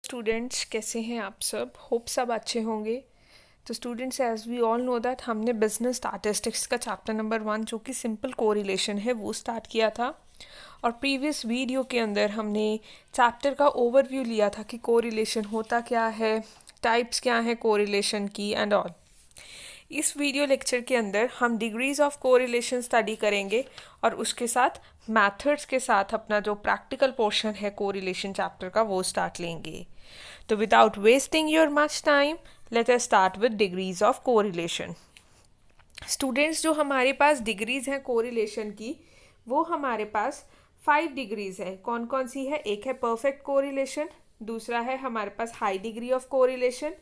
Students कैसे हैं आप सब? होप सब अच्छे होंगे। तो students, as we all know that हमने बिजनेस स्टैटिस्टिक्स का चैप्टर नंबर 1 जो कि सिंपल कोरिलेशन है वो स्टार्ट किया था। और प्रीवियस वीडियो के अंदर हमने चैप्टर का ओवरव्यू लिया था कि कोरिलेशन होता क्या है, टाइप्स क्या है कोरिलेशन की एंड ऑल। इस वीडियो लेक्चर के अंदर हम डिग्रीज ऑफ कोरिलेशन स्टडी करेंगे और उसके साथ मैथड्स के साथ अपना जो प्रैक्टिकल पोर्शन है कोरिलेशन चैप्टर का वो स्टार्ट लेंगे। तो without wasting your much time, let us start with degrees of correlation. Students, जो हमारे पास डिग्रीज हैं कोरिलेशन की, वो हमारे पास 5 डिग्रीज है। कौन कौन सी है? एक है परफेक्ट कोरिलेशन, दूसरा है हमारे पास high degree of correlation,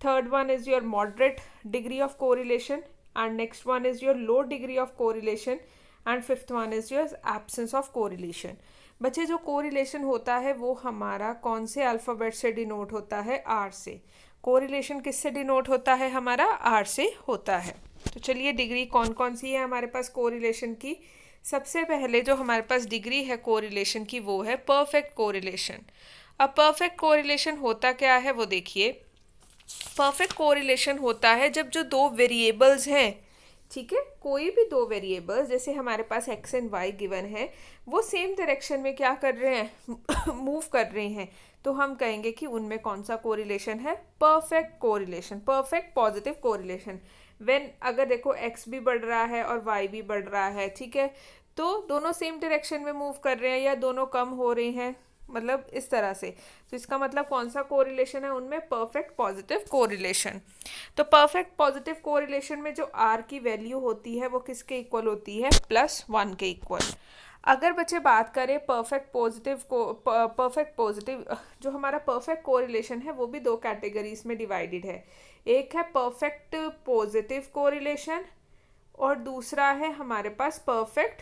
third one is your moderate degree of correlation, and next one is your low degree of correlation, and fifth one is your absence of correlation। बच्चे, जो correlation होता है वो हमारा कौन से अल्फ़ाबेट से denote होता है? आर से। कोरिलेशन किससे डिनोट होता है? हमारा आर से होता है। तो चलिए, डिग्री कौन कौन सी है हमारे पास कोरिलेशन की? सबसे पहले जो हमारे पास डिग्री है कोरिलेशन की वो है परफेक्ट कोरिलेशन। अब परफेक्ट कोरिलेशन होता क्या है वो देखिए। परफेक्ट कोरिलेशन होता है जब जो दो वेरिएबल्स हैं, ठीक है, कोई भी दो वेरिएबल्स, जैसे हमारे पास एक्स एंड वाई गिवन है, वो सेम डायरेक्शन में क्या कर रहे हैं? मूव कर रहे हैं। तो हम कहेंगे कि उनमें कौन सा कोरिलेशन है? Perfect correlation, perfect positive correlation. When अगर देखो एक्स भी बढ़ रहा है और वाई भी बढ़ रहा है, ठीक है, तो दोनों सेम डायरेक्शन में मूव कर रहे हैं या दोनों कम हो रहे हैं, मतलब इस तरह से। तो इसका मतलब कौन सा कोरिलेशन है उनमें? Perfect positive correlation. तो परफेक्ट पॉजिटिव कोरिलेशन में जो आर की वैल्यू होती है वो किसके इक्वल होती है? +1 के इक्वल। अगर बच्चे बात करें परफेक्ट पॉजिटिव, जो हमारा परफेक्ट कोरिलेशन है वो भी दो कैटेगरीज में डिवाइडेड है। एक है परफेक्ट पॉजिटिव कोरिलेशन और दूसरा है हमारे पास परफेक्ट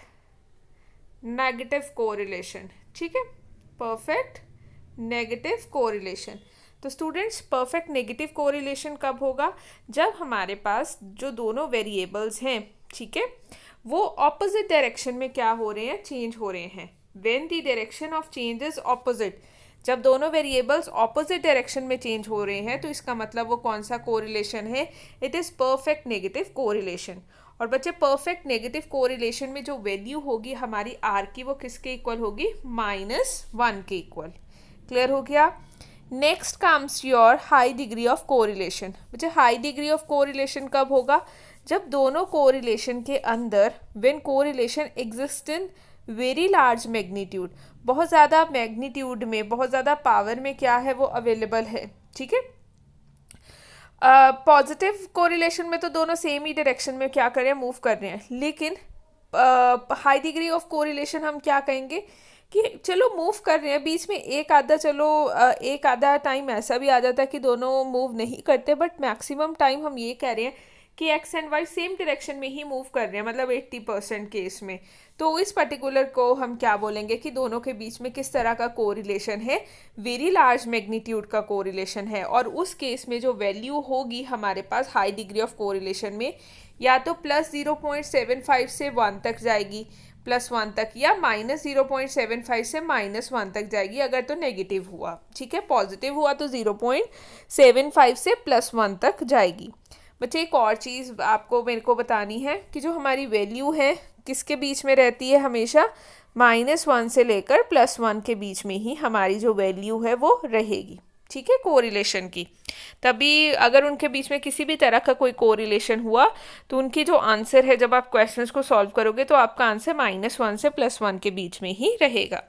नेगेटिव कोरिलेशन, ठीक है, परफेक्ट नेगेटिव कोरिलेशन। तो स्टूडेंट्स, परफेक्ट नेगेटिव कोरिलेशन कब होगा? जब हमारे पास जो दोनों वेरिएबल्स हैं, ठीक है, वो ऑपोजिट डायरेक्शन में क्या हो रहे हैं? चेंज हो रहे हैं। When the direction of change is opposite, जब दोनों वेरिएबल्स ऑपोजिट डायरेक्शन में चेंज हो रहे हैं तो इसका मतलब वो कौन सा कोरिलेशन है? It is perfect negative correlation. और बच्चे, परफेक्ट नेगेटिव कोरिलेशन में जो वैल्यू होगी हमारी आर की वो किसके इक्वल होगी? -1 के इक्वल। क्लियर हो गया? Next comes your high degree of correlation. बच्चे, हाई डिग्री ऑफ कोरिलेशन कब होगा? जब दोनों कोरिलेशन के अंदर, when correlation exist in very large magnitude, बहुत ज़्यादा मैग्नीट्यूड में, बहुत ज़्यादा पावर में क्या है वो अवेलेबल है, ठीक है। पॉजिटिव कोरिलेशन में तो दोनों सेम ही डायरेक्शन में क्या कर रहे हैं? मूव कर रहे हैं। लेकिन हाई डिग्री ऑफ कोरिलेशन हम क्या कहेंगे कि चलो मूव कर रहे हैं, बीच में एक आधा, चलो एक आधा टाइम ऐसा भी आ जाता है कि दोनों मूव नहीं करते, बट मैक्सिमम टाइम हम ये कह रहे हैं कि X and Y same direction में ही मूव कर रहे हैं, मतलब 80% केस में। तो इस पर्टिकुलर को हम क्या बोलेंगे कि दोनों के बीच में किस तरह का कोरिलेशन है? वेरी लार्ज मैग्नीट्यूड का कोरिलेशन है। और उस केस में जो वैल्यू होगी हमारे पास हाई डिग्री ऑफ कोरिलेशन में, या तो +0.75 से 1 तक जाएगी, +1 तक, या -0.75 से -1 तक जाएगी अगर तो नेगेटिव हुआ, ठीक है। पॉजिटिव हुआ तो 0.75 से +1 तक जाएगी। बच्चे, एक और चीज़ आपको मेरे को बतानी है कि जो हमारी वैल्यू है किसके बीच में रहती है? हमेशा -1 से लेकर +1 के बीच में ही हमारी जो वैल्यू है वो रहेगी, ठीक है, कोरिलेशन की। तभी अगर उनके बीच में किसी भी तरह का कोई कोरिलेशन हुआ तो उनकी जो आंसर है, जब आप क्वेश्चंस को सॉल्व करोगे तो आपका आंसर -1 से +1 के बीच में ही रहेगा।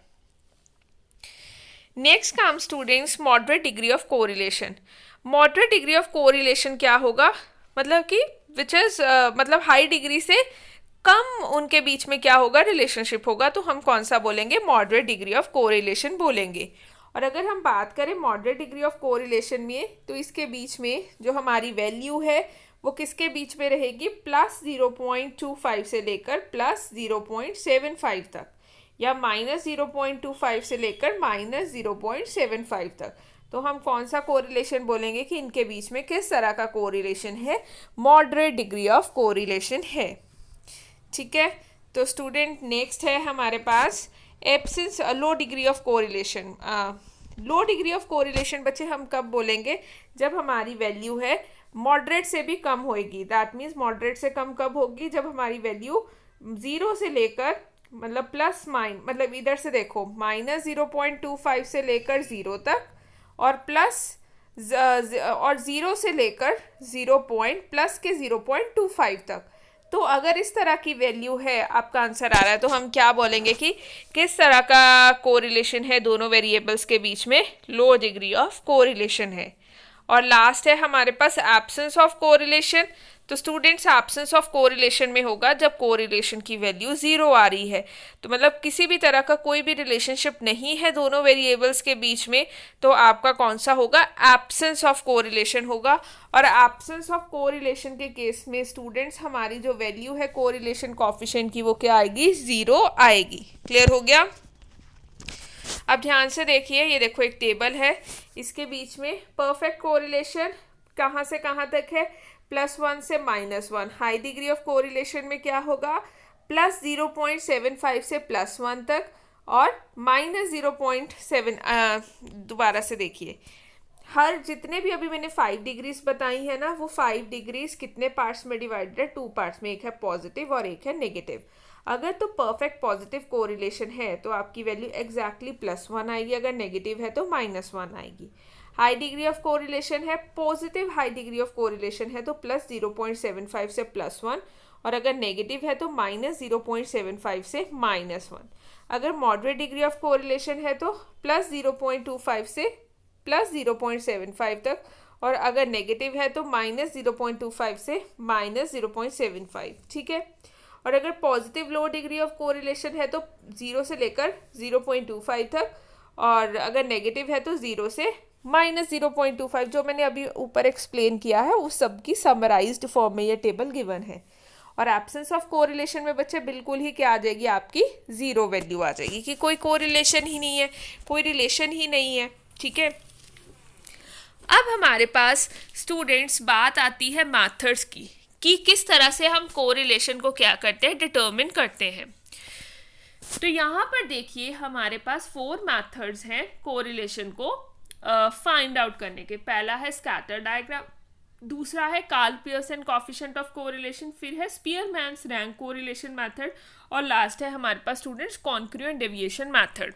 Next come students moderate degree of correlation. Moderate degree of correlation क्या होगा? मतलब कि विच इज मतलब हाई डिग्री से कम उनके बीच में क्या होगा? रिलेशनशिप होगा। तो हम कौन सा बोलेंगे? मॉडरेट डिग्री ऑफ कोरिलेशन बोलेंगे। और अगर हम बात करें मॉडरेट डिग्री ऑफ कोरिलेशन में, तो इसके बीच में जो हमारी वैल्यू है वो किसके बीच में रहेगी? +0.25 से लेकर +0.75 तक, या -0.25 से लेकर -0.75 तक। तो हम कौन सा कोरिलेशन बोलेंगे कि इनके बीच में किस तरह का कोरिलेशन है? मॉडरेट डिग्री ऑफ कोरिलेशन है, ठीक है। तो स्टूडेंट, नेक्स्ट है हमारे पास absence low degree of correlation. Low degree of correlation बच्चे हम कब बोलेंगे, जब हमारी वैल्यू है मॉडरेट से भी कम होएगी। दैट मीन्स मॉडरेट से कम कब होगी, जब हमारी वैल्यू 0 से लेकर मतलब प्लस मतलब इधर से देखो -0.25 से लेकर 0 तक, और प्लस और 0 से लेकर 0.25 तक। तो अगर इस तरह की वैल्यू है, आपका आंसर आ रहा है, तो हम क्या बोलेंगे कि किस तरह का कोरिलेशन है दोनों वेरिएबल्स के बीच में, लो डिग्री ऑफ कोरिलेशन है। और लास्ट है हमारे पास एब्सेंस ऑफ कोरिलेशन। तो स्टूडेंट्स एब्सेंस ऑफ कोरिलेशन में होगा जब कोरिलेशन की वैल्यू 0 आ रही है, तो मतलब किसी भी तरह का कोई भी रिलेशनशिप नहीं है दोनों वेरिएबल्स के बीच में, तो आपका कौन सा होगा, एब्सेंस ऑफ कोरिलेशन होगा। और एब्सेंस ऑफ कोरिलेशन के केस में स्टूडेंट्स हमारी जो वैल्यू है कोरिलेशन कॉफिशिएंट की वो क्या आएगी, 0 आएगी। क्लियर हो गया। अब ध्यान से देखिए, ये देखो एक टेबल है, इसके बीच में परफेक्ट कोरिलेशन कहाँ से कहाँ तक है, +1 से -1। हाई डिग्री ऑफ कोरिलेशन में क्या होगा, +0.75 से +1 तक, और -0.7। दोबारा से देखिए, हर जितने भी अभी मैंने 5 डिग्रीज बताई है ना, वो 5 डिग्रीज कितने पार्ट्स में डिवाइडेड है, 2 पार्ट्स में, एक है पॉजिटिव और एक है नेगेटिव। अगर तो परफेक्ट पॉजिटिव कोरिलेशन है तो आपकी वैल्यू एग्जैक्टली +1 आएगी, अगर नेगेटिव है तो -1 आएगी। हाई डिग्री ऑफ कोरिलेशन है, positive high degree of correlation है तो +0.75 से +1, और अगर नेगेटिव है तो -0.75 से -1। अगर मॉडरेट डिग्री ऑफ कोरिलेशन है तो +0.25 से +0.75 तक, और अगर नेगेटिव है तो -0.25 से -0.75। ठीक है। और अगर positive low degree of correlation है तो 0 से लेकर 0.25 तक, और अगर नेगेटिव है तो 0 से -0.25। जो मैंने अभी ऊपर एक्सप्लेन किया है उस सब की समराइज्ड फॉर्म में ये टेबल गिवन है। और एब्सेंस ऑफ कोरिलेशन में बच्चे बिल्कुल ही क्या आ जाएगी, आपकी 0 वैल्यू आ जाएगी, कि कोई कोरिलेशन ही नहीं है, कोई रिलेशन ही नहीं है। ठीक है। अब हमारे पास स्टूडेंट्स बात आती है मैथड्स की, कि किस तरह से हम कोरिलेशन को क्या करते हैं, डिटर्मिन करते हैं। तो यहाँ पर देखिए हमारे पास 4 मेथड्स हैं कोरिलेशन को फाइंड आउट करने के। पहला है स्कैटर डायग्राम, दूसरा है Karl Pearson coefficient of correlation, फिर है स्पीयरमैन्स रैंक कोरिलेशन मेथड, और लास्ट है हमारे पास स्टूडेंट्स कॉन्क्रुएंट डेविएशन मेथड।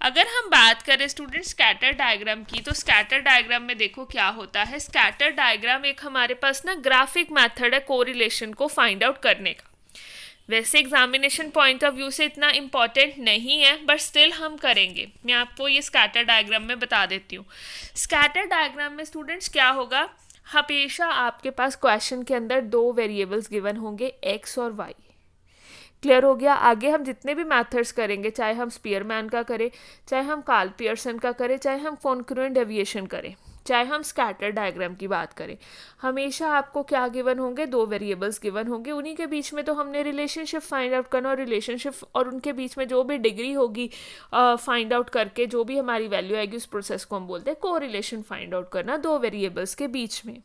अगर हम बात करें स्टूडेंट्स स्कैटर डायग्राम की, तो स्कैटर डायग्राम में देखो क्या होता है। स्कैटर डायग्राम एक हमारे पास ना ग्राफिक मेथड है कोरिलेशन को फाइंड आउट करने का। वैसे एग्जामिनेशन पॉइंट ऑफ व्यू से इतना इम्पॉर्टेंट नहीं है, बट स्टिल हम करेंगे। मैं आपको ये स्कैटर डायग्राम में बता देती हूँ। स्कैटर डायग्राम में स्टूडेंट्स क्या होगा, हमेशा आपके पास क्वेश्चन के अंदर 2 वेरिएबल्स गिवन होंगे, x और y। क्लियर हो गया। आगे हम जितने भी मेथड्स करेंगे, चाहे हम स्पीयरमैन का करें, चाहे हम कार्ल पियर्सन का करें, चाहे हम कॉन्क्रुएंट डेविएशन करें, चाहे हम स्कैटर डायग्राम की बात करें, हमेशा आपको क्या गिवन होंगे, 2 वेरिएबल्स गिवन होंगे। उन्हीं के बीच में तो हमने रिलेशनशिप फाइंड आउट करना, और रिलेशनशिप और उनके बीच में जो भी डिग्री होगी फाइंड आउट करके जो भी हमारी वैल्यू आएगी उस प्रोसेस को हम बोलते हैं कोरिलेशन फाइंड आउट करना 2 वेरिएबल्स के बीच में।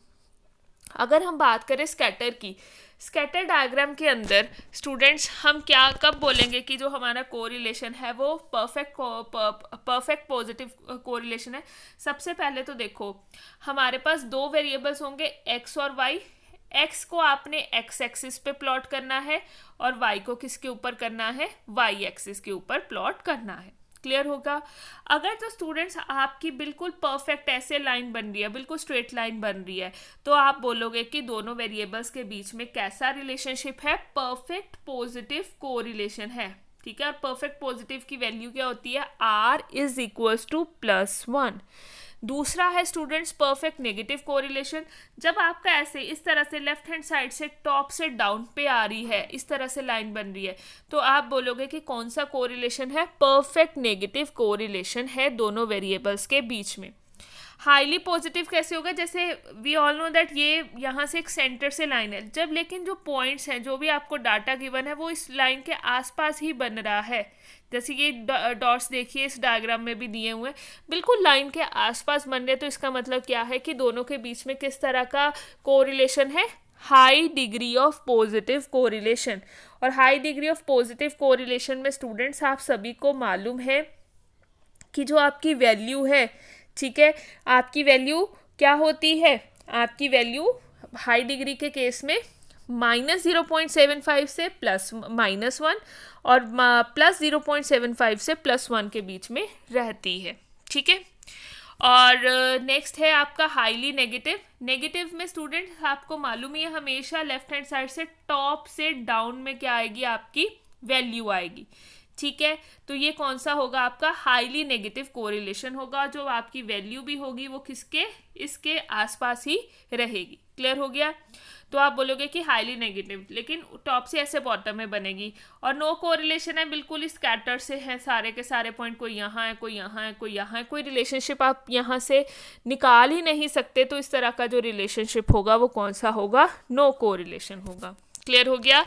अगर हम बात करें स्कैटर की, स्कैटर डायग्राम के अंदर स्टूडेंट्स हम क्या कब बोलेंगे कि जो हमारा कोरिलेशन है वो परफेक्ट पॉजिटिव कोरिलेशन है। सबसे पहले तो देखो हमारे पास 2 वेरिएबल्स होंगे, x और y। x को आपने x एक्सिस पे प्लॉट करना है, और y को किसके ऊपर करना है, y एक्सिस के ऊपर प्लॉट करना है। क्लियर होगा। अगर तो स्टूडेंट्स आपकी बिल्कुल परफेक्ट ऐसे लाइन बन रही है, बिल्कुल स्ट्रेट लाइन बन रही है, तो आप बोलोगे कि दोनों वेरिएबल्स के बीच में कैसा रिलेशनशिप है, परफेक्ट पॉजिटिव कोरिलेशन है। ठीक है। और परफेक्ट पॉजिटिव की वैल्यू क्या होती है, r इज इक्वल्स टू +1। दूसरा है स्टूडेंट्स परफेक्ट नेगेटिव कोरिलेशन। जब आपका ऐसे इस तरह से लेफ्ट हैंड साइड से टॉप से डाउन पे आ रही है, इस तरह से लाइन बन रही है, तो आप बोलोगे कि कौन सा कोरिलेशन है, परफेक्ट नेगेटिव कोरिलेशन है दोनों वेरिएबल्स के बीच में। हाईली पॉजिटिव कैसे होगा, जैसे वी ऑल नो दैट ये यहाँ से एक सेंटर से लाइन है, जब लेकिन जो पॉइंट्स हैं, जो भी आपको डाटा गिवन है, वो इस लाइन के आसपास ही बन रहा है। जैसे ये डॉट्स देखिए इस डायग्राम में भी दिए हुए हैं, बिल्कुल लाइन के आसपास बन रहे, तो इसका मतलब क्या है कि दोनों के बीच में किस तरह का कोरिलेशन है, high degree of positive correlation. और high degree of positive correlation में स्टूडेंट्स आप सभी को मालूम है कि जो आपकी वैल्यू है, ठीक है, आपकी वैल्यू क्या होती है, आपकी वैल्यू हाई डिग्री के केस में -0.75 से +-1 और +0.75 से +1 के बीच में रहती है, ठीक है। और नेक्स्ट है आपका हाईली नेगेटिव। नेगेटिव में स्टूडेंट आपको मालूम ही है हमेशा लेफ्ट हैंड साइड से टॉप से डाउन में क्या आएगी, आपकी वैल्यू आएगी, ठीक है। तो ये कौन सा होगा, आपका हाईली नेगेटिव कोरिलेशन होगा। जो आपकी वैल्यू भी होगी वो किसके, इसके आसपास ही रहेगी। क्लियर हो गया। तो आप बोलोगे कि हाईली नेगेटिव, लेकिन टॉप से ऐसे बॉटम में बनेगी। और नो कोरिलेशन है, बिल्कुल स्कैटर से है सारे के सारे पॉइंट, कोई यहाँ है, कोई यहाँ है, कोई यहाँ है, कोई रिलेशनशिप आप यहाँ से निकाल ही नहीं सकते। तो इस तरह का जो रिलेशनशिप होगा वो कौन सा होगा, नो कोरिलेशन होगा। क्लियर हो गया।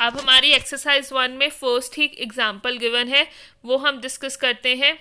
अब हमारी एक्सरसाइज 1 में फर्स्ट ही एग्जाम्पल गिवन है, वो हम डिस्कस करते हैं।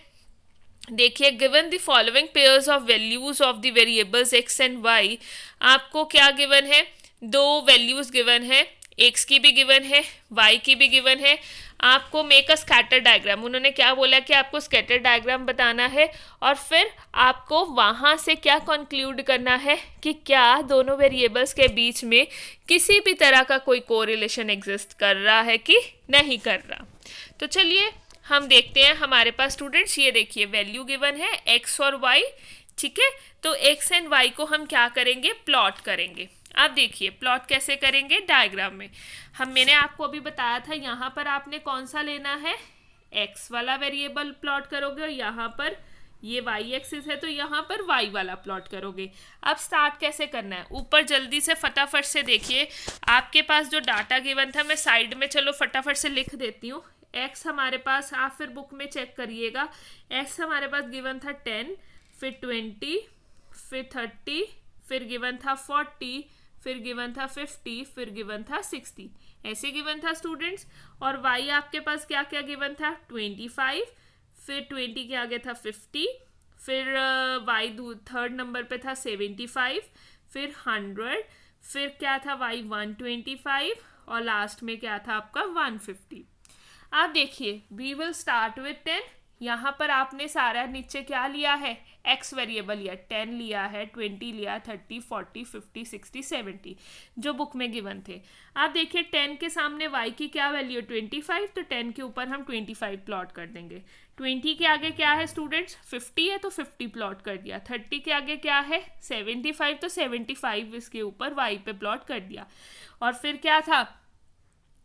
देखिए, given the following pairs of values of the variables X and Y. आपको क्या गिवन है, दो वैल्यूज गिवन है, एक्स की भी गिवन है, वाई की भी गिवन है। आपको मेक अ स्कैटर डायग्राम, उन्होंने क्या बोला कि आपको स्कैटर डायग्राम बताना है और फिर आपको वहाँ से क्या कंक्लूड करना है कि क्या दोनों वेरिएबल्स के बीच में किसी भी तरह का कोई कोरिलेशन एग्जिस्ट कर रहा है कि नहीं कर रहा। तो चलिए हम देखते हैं। हमारे पास स्टूडेंट्स ये देखिए वैल्यू गिवन है एक्स और वाई, ठीक है। तो एक्स एंड वाई को हम क्या करेंगे, प्लॉट करेंगे। आप देखिए प्लॉट कैसे करेंगे, डायग्राम में। मैंने आपको अभी बताया था, यहाँ पर आपने कौन सा लेना है, एक्स वाला वेरिएबल प्लॉट करोगे और यहाँ पर ये वाई एक्सिस है तो यहाँ पर वाई वाला प्लॉट करोगे। अब स्टार्ट कैसे करना है, ऊपर जल्दी से फटाफट से देखिए आपके पास जो डाटा गिवन था, मैं साइड में चलो फटाफट से लिख देती हूँ। एक्स हमारे पास, आप फिर बुक में चेक करिएगा, एक्स हमारे पास गिवन था 10, फिर 20, फिर 30, फिर गिवन था 40, फिर गिवन था 50, फिर गिवन था 60, ऐसे गिवन था स्टूडेंट्स। और y आपके पास क्या क्या गिवन था, 25, फिर 20 के आगे था 50, फिर y थर्ड नंबर पे था 75, फिर 100, फिर क्या था y 125 और लास्ट में क्या था आपका 150। आप देखिए वी विल स्टार्ट विथ 10। यहाँ पर आपने सारा नीचे क्या लिया है, एक्स वेरिएबल लिया, 10 लिया है, 20 लिया, 30, 40, 50, 60, 70 जो बुक में गिवन थे। आप देखिए 10 के सामने y की क्या वैल्यू है, 25, तो 10 के ऊपर हम 25 प्लॉट कर देंगे। 20 के आगे क्या है स्टूडेंट्स, 50 है तो 50 प्लॉट कर दिया। 30 के आगे क्या है, 75, तो 75 इसके ऊपर y पे प्लॉट कर दिया। और फिर क्या था,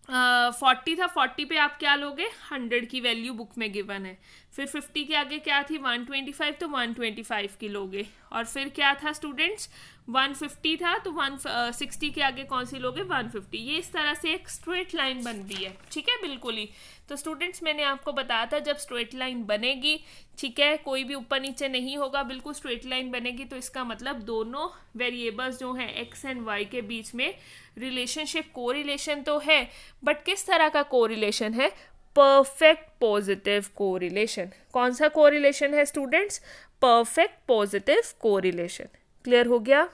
40 था, 40 पे आप क्या लोगे, 100 की वैल्यू बुक में गिवन है। फिर 50 के आगे क्या थी, 125, तो 125 की लोगे। और फिर क्या था स्टूडेंट्स, 150 था तो 160 के आगे कौन सी लोगे, 150। ये इस तरह से एक स्ट्रेट लाइन बनती है, ठीक है, बिल्कुल ही। तो स्टूडेंट्स मैंने आपको बताया था जब स्ट्रेट लाइन बनेगी, ठीक है, कोई भी ऊपर नीचे नहीं होगा, बिल्कुल स्ट्रेट लाइन बनेगी, तो इसका मतलब दोनों वेरिएबल्स जो हैं एक्स एंड वाई के बीच में रिलेशनशिप, कोरिलेशन तो है, बट किस तरह का कोरिलेशन है, परफेक्ट पॉजिटिव कोरिलेशन। कौन सा कोरिलेशन है students, perfect positive correlation. Clear हो गया।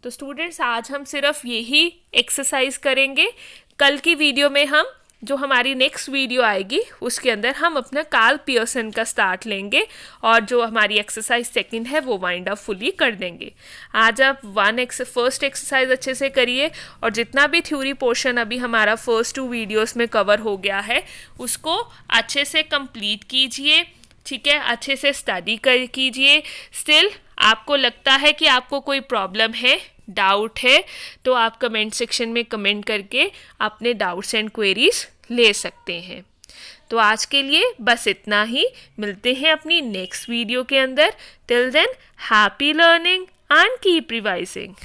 तो स्टूडेंट्स आज हम सिर्फ यही एक्सरसाइज करेंगे। कल की वीडियो में हम, जो हमारी नेक्स्ट वीडियो आएगी उसके अंदर हम अपना कार्ल पियर्सन का स्टार्ट लेंगे और जो हमारी एक्सरसाइज सेकंड है वो वाइंड अप फुली कर देंगे। आज आप फर्स्ट एक्सरसाइज अच्छे से करिए और जितना भी थ्योरी पोर्शन अभी हमारा फर्स्ट 2 वीडियोस में कवर हो गया है उसको अच्छे से कंप्लीट कीजिए, ठीक है, अच्छे से स्टडी कीजिए। स्टिल आपको लगता है कि आपको कोई प्रॉब्लम है, डाउट है, तो आप कमेंट सेक्शन में कमेंट करके अपने डाउट्स एंड क्वेरीज ले सकते हैं। तो आज के लिए बस इतना ही, मिलते हैं अपनी नेक्स्ट वीडियो के अंदर। Till than happy learning and keep revising.